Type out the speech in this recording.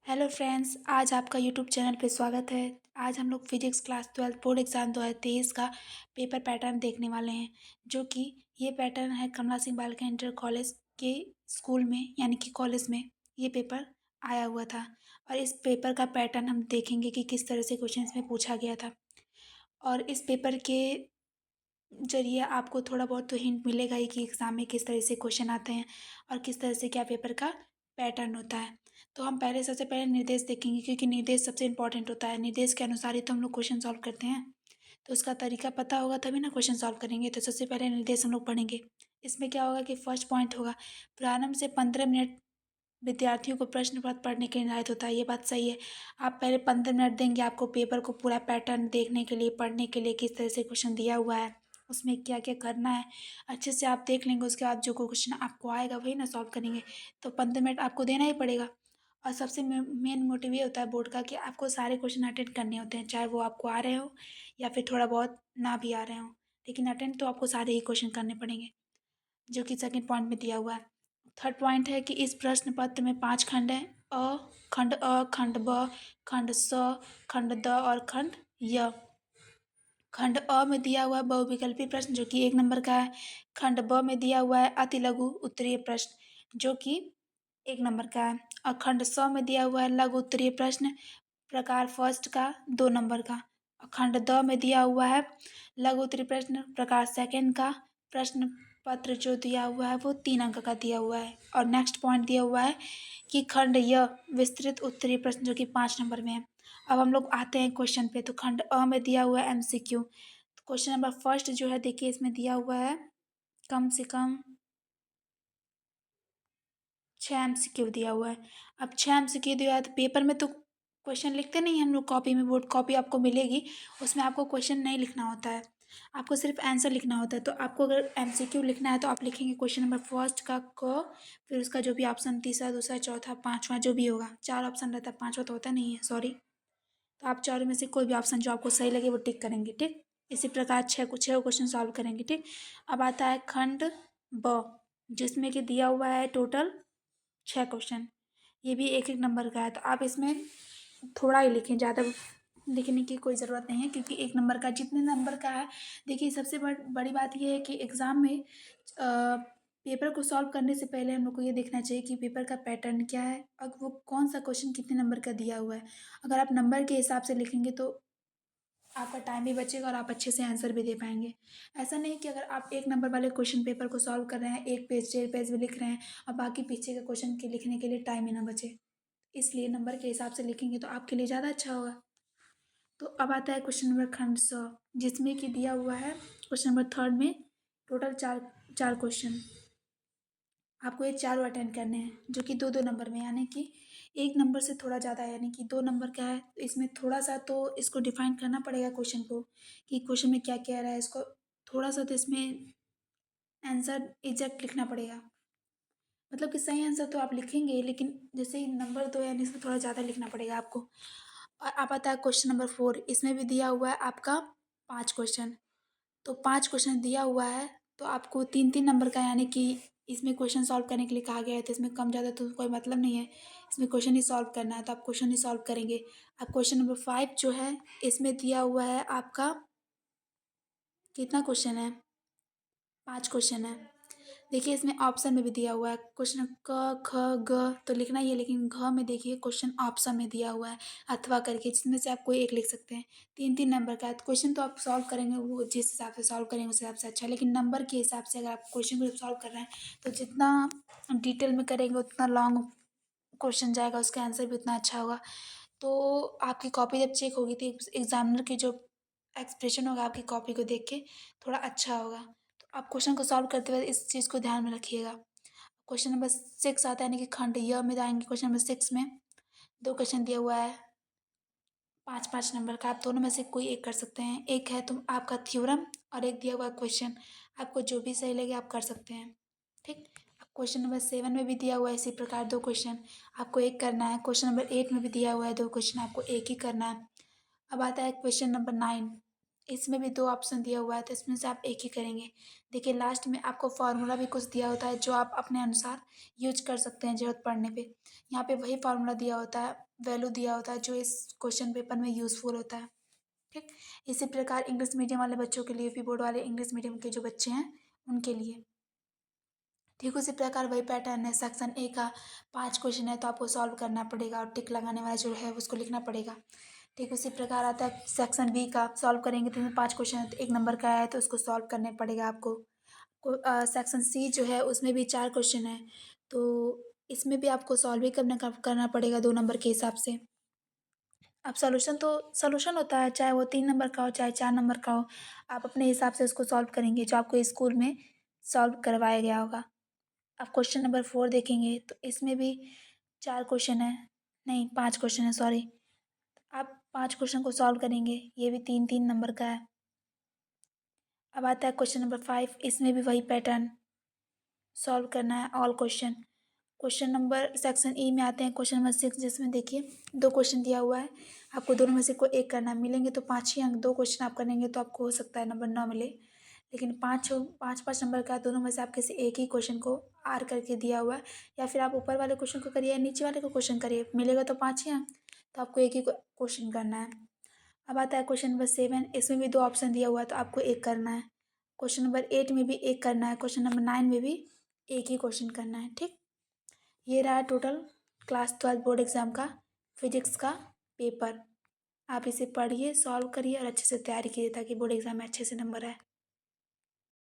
Hello friends, आज आपका YouTube channel पे स्वागत है। आज हम लोग फिजिक्स क्लास 12 बोर्ड एग्ज़ाम 2023 का पेपर पैटर्न देखने वाले हैं, जो कि ये पैटर्न है कमला सिंह बालिका इंटर कॉलेज के स्कूल में यानी कि कॉलेज में ये पेपर आया हुआ था। और इस पेपर का पैटर्न हम देखेंगे कि किस तरह से क्वेश्चन में पूछा गया था। और इस पेपर के जरिए आपको थोड़ा बहुत तो हिंट मिलेगा ही कि एग्ज़ाम में किस तरह से क्वेश्चन आते हैं और किस तरह से क्या पेपर का पैटर्न होता है। तो हम पहले सबसे पहले निर्देश देखेंगे, क्योंकि निर्देश सबसे इम्पोर्टेंट होता है। निर्देश के अनुसार ही तो हम लोग क्वेश्चन सॉल्व करते हैं, तो उसका तरीका पता होगा तभी ना क्वेश्चन सॉल्व करेंगे। तो सबसे पहले निर्देश हम लोग पढ़ेंगे। इसमें क्या होगा कि फर्स्ट पॉइंट होगा, प्रारंभ से 15 मिनट विद्यार्थियों को प्रश्न पत्र पढ़ने के लिए निर्धारित होता है। ये बात सही है। आप पहले 15 मिनट देंगे आपको पेपर को पूरा पैटर्न देखने के लिए, पढ़ने के लिए, किस तरह से क्वेश्चन दिया हुआ है, उसमें क्या क्या करना है, अच्छे से आप देख लेंगे। उसके बाद जो क्वेश्चन आपको आएगा वही ना सॉल्व करेंगे। तो 15 मिनट आपको देना ही पड़ेगा। और सबसे मेन मोटिव ये होता है बोर्ड का कि आपको सारे क्वेश्चन अटेंड करने होते हैं, चाहे वो आपको आ रहे हो या फिर थोड़ा बहुत ना भी आ रहे हो, लेकिन अटेंड तो आपको सारे ही क्वेश्चन करने पड़ेंगे, जो कि सेकंड पॉइंट में दिया हुआ है। थर्ड पॉइंट है कि इस प्रश्न पत्र में 5 खंड हैं। खंड ब, खंड स, खंड द और खंड य। खंड अ में दिया हुआ है बहुविकल्पी प्रश्न, जो कि 1 नंबर का है। खंड ब में दिया हुआ है अति लघु उत्तरीय प्रश्न, जो कि 1 नंबर का है। और खंड स में दिया हुआ है लघु उत्तरीय प्रश्न प्रकार फर्स्ट का, 2 नंबर का। और खंड द में दिया हुआ है लघु उत्तरीय प्रश्न प्रकार सेकंड का। प्रश्न पत्र जो दिया हुआ है वो 3 अंक का दिया हुआ है। और नेक्स्ट पॉइंट दिया हुआ है कि खंड य विस्तृत उत्तरीय प्रश्न, जो कि 5 नंबर में है। अब हम लोग आते हैं क्वेश्चन पे। तो खंड अ में दिया हुआ है MCQ। तो क्वेश्चन नंबर फर्स्ट जो है, देखिए इसमें दिया हुआ है कम से कम 6 MCQ दिया हुआ है। अब 6 MCQ दिया है तो पेपर में तो क्वेश्चन लिखते नहीं हम लोग, कॉपी में, बोर्ड कॉपी आपको मिलेगी, उसमें आपको क्वेश्चन नहीं लिखना होता है, आपको सिर्फ आंसर लिखना होता है। तो आपको अगर MCQ लिखना है तो आप लिखेंगे क्वेश्चन नंबर फर्स्ट का क, फिर उसका जो भी ऑप्शन, तीसरा, दूसरा, चौथा, पाँचवा जो भी होगा, 4 ऑप्शन रहता है, पाँचवा तो होता नहीं है, सॉरी। तो आप चारों में से कोई भी ऑप्शन जो आपको सही लगे वो टिक करेंगे, ठीक। इसी प्रकार छः क्वेश्चन सॉल्व करेंगे, ठीक। अब आता है खंड ब, जिसमें कि दिया हुआ है टोटल 6 क्वेश्चन। ये भी 1-1 नंबर का है। तो आप इसमें थोड़ा ही लिखें, ज़्यादा लिखने की कोई ज़रूरत नहीं है, क्योंकि 1 नंबर का जितने नंबर का है। देखिए सबसे बड़ी बात यह है कि एग्ज़ाम में पेपर को सॉल्व करने से पहले हम लोग को ये देखना चाहिए कि पेपर का पैटर्न क्या है और वो कौन सा क्वेश्चन कितने नंबर का दिया हुआ है। अगर आप नंबर के हिसाब से लिखेंगे तो आपका टाइम भी बचेगा और आप अच्छे से आंसर भी दे पाएंगे। ऐसा नहीं कि अगर आप 1 नंबर वाले क्वेश्चन पेपर को सॉल्व कर रहे हैं, 1 पेज 1.5 पेज भी लिख रहे हैं और बाकी पीछे के क्वेश्चन के लिखने के लिए टाइम ही ना बचे, इसलिए नंबर के हिसाब से लिखेंगे तो आपके लिए ज़्यादा अच्छा होगा। तो अब आता है क्वेश्चन नंबर खंड 100, जिसमें कि दिया हुआ है क्वेश्चन नंबर थर्ड में टोटल चार चार क्वेश्चन। आपको ये चारों अटेंड करने हैं, जो कि 2-2 नंबर में, यानी कि 1 नंबर से थोड़ा ज़्यादा है, यानी कि 2 नंबर का है। तो इसमें थोड़ा सा तो इसको डिफाइन करना पड़ेगा क्वेश्चन को, कि क्वेश्चन में क्या कह रहा है, इसको थोड़ा सा तो इसमें आंसर एग्जैक्ट लिखना पड़ेगा। मतलब कि सही आंसर तो आप लिखेंगे, लेकिन जैसे ही नंबर 2 यानी इसमें थोड़ा ज़्यादा लिखना पड़ेगा आपको। और अब आता है क्वेश्चन नंबर 4। इसमें भी दिया हुआ है आपका 5 क्वेश्चन। तो 5 क्वेश्चन दिया हुआ है, तो आपको 3-3 नंबर का, यानी कि इसमें क्वेश्चन सॉल्व करने के लिए कहा गया है, तो इसमें कम ज़्यादा तो कोई मतलब नहीं है, इसमें क्वेश्चन ही सॉल्व करना है, तो आप क्वेश्चन ही सॉल्व करेंगे। अब क्वेश्चन नंबर 5 जो है, इसमें दिया हुआ है आपका कितना क्वेश्चन है, 5 क्वेश्चन है। देखिए इसमें ऑप्शन में भी दिया हुआ है क्वेश्चन क ख ग तो लिखना ही है, लेकिन घ में देखिए क्वेश्चन ऑप्शन में दिया हुआ है अथवा करके, जिसमें से आप कोई एक लिख सकते हैं। 3-3 नंबर का है, तो क्वेश्चन तो आप सॉल्व करेंगे वो जिस हिसाब से सॉल्व करेंगे उस हिसाब से अच्छा है, लेकिन नंबर के हिसाब से अगर आप क्वेश्चन को सॉल्व कर रहे हैं तो जितना डिटेल में करेंगे उतना लॉन्ग क्वेश्चन जाएगा, उसका आंसर भी उतना अच्छा होगा। तो आपकी कॉपी जब चेक होगी तो एग्जामिनर की जो एक्सप्रेशन होगा आपकी कॉपी को देख के थोड़ा अच्छा होगा। तो आप क्वेश्चन को सॉल्व करते वक्त इस चीज़ को ध्यान में रखिएगा। क्वेश्चन नंबर 6 आता है, यानी कि खंड य में जाएंगे। क्वेश्चन नंबर 6 में 2 क्वेश्चन दिया हुआ है 5-5 नंबर का, आप दोनों में से कोई एक कर सकते हैं। एक है तुम आपका थ्योरम और एक दिया हुआ क्वेश्चन, आपको जो भी सही लगे आप कर सकते हैं, ठीक। क्वेश्चन नंबर 7 में भी दिया हुआ है इसी प्रकार 2 क्वेश्चन, आपको एक करना है। क्वेश्चन नंबर 8 में भी दिया हुआ है 2 क्वेश्चन, आपको एक ही करना है। अब आता है क्वेश्चन नंबर 9। इसमें भी 2 ऑप्शन दिया हुआ है, तो इसमें से आप एक ही करेंगे। देखिए लास्ट में आपको फ़ॉर्मूला भी कुछ दिया होता है जो आप अपने अनुसार यूज़ कर सकते हैं ज़रूरत पड़ने पे। यहाँ पे वही फ़ॉर्मूला दिया होता है, वैल्यू दिया होता है जो इस क्वेश्चन पेपर में यूज़फुल होता है, ठीक? इसी प्रकार इंग्लिश मीडियम वाले बच्चों के लिए, यूपी बोर्ड वाले इंग्लिश मीडियम के जो बच्चे हैं, उनके लिए। ठीक उसी प्रकार वही पैटर्न है, सेक्शन ए का 5 क्वेश्चन है तो आपको सॉल्व करना पड़ेगा और टिक लगाने वाला जो है उसको लिखना पड़ेगा। ठीक उसी प्रकार आता है सेक्शन बी का, सॉल्व करेंगे तो इसमें 5 क्वेश्चन है तो 1 नंबर का है तो उसको सॉल्व करने पड़ेगा आपको। सेक्शन सी जो है उसमें भी 4 क्वेश्चन है, तो इसमें भी आपको सॉल्व ही करना पड़ेगा 2 नंबर के हिसाब से। अब सॉल्यूशन तो सॉल्यूशन होता है, चाहे वो 3 नंबर का हो, चाहे 4 नंबर का हो, आप अपने हिसाब से उसको सॉल्व करेंगे जो आपको स्कूल में सॉल्व करवाया गया होगा। अब क्वेश्चन नंबर 4 देखेंगे तो इसमें भी 4 क्वेश्चन है, नहीं 5 क्वेश्चन है, सॉरी। आप 5 क्वेश्चन को सॉल्व करेंगे, ये भी 3-3 नंबर का है। अब आता है क्वेश्चन नंबर 5, इसमें भी वही पैटर्न, सॉल्व करना है all question. Question number section E में आते हैं क्वेश्चन नंबर 6, जिसमें देखिए 2 क्वेश्चन दिया हुआ है, आपको दोनों में से कोई एक करना है, मिलेंगे तो 5 ही अंक। 2 क्वेश्चन आप करेंगे तो आपको हो सकता है नंबर ना मिले, लेकिन 5-5 नंबर का दोनों में से आप किसी एक ही क्वेश्चन को आर करके दिया हुआ है, या फिर आप ऊपर वाले क्वेश्चन को करिए या नीचे वाले को क्वेश्चन करिए, मिलेगा तो 5 ही अंक, तो आपको एक ही क्वेश्चन करना है। अब आता है क्वेश्चन नंबर 7, इसमें भी 2 ऑप्शन दिया हुआ है तो आपको एक करना है। क्वेश्चन नंबर 8 में भी एक करना है, क्वेश्चन नंबर 9 में भी एक ही क्वेश्चन करना है, ठीक? ये रहा टोटल क्लास 12 बोर्ड एग्ज़ाम का फिजिक्स का पेपर। आप इसे पढ़िए, सॉल्व करिए और अच्छे से तैयारी कीजिए ताकि बोर्ड एग्ज़ाम में अच्छे से नंबर आए।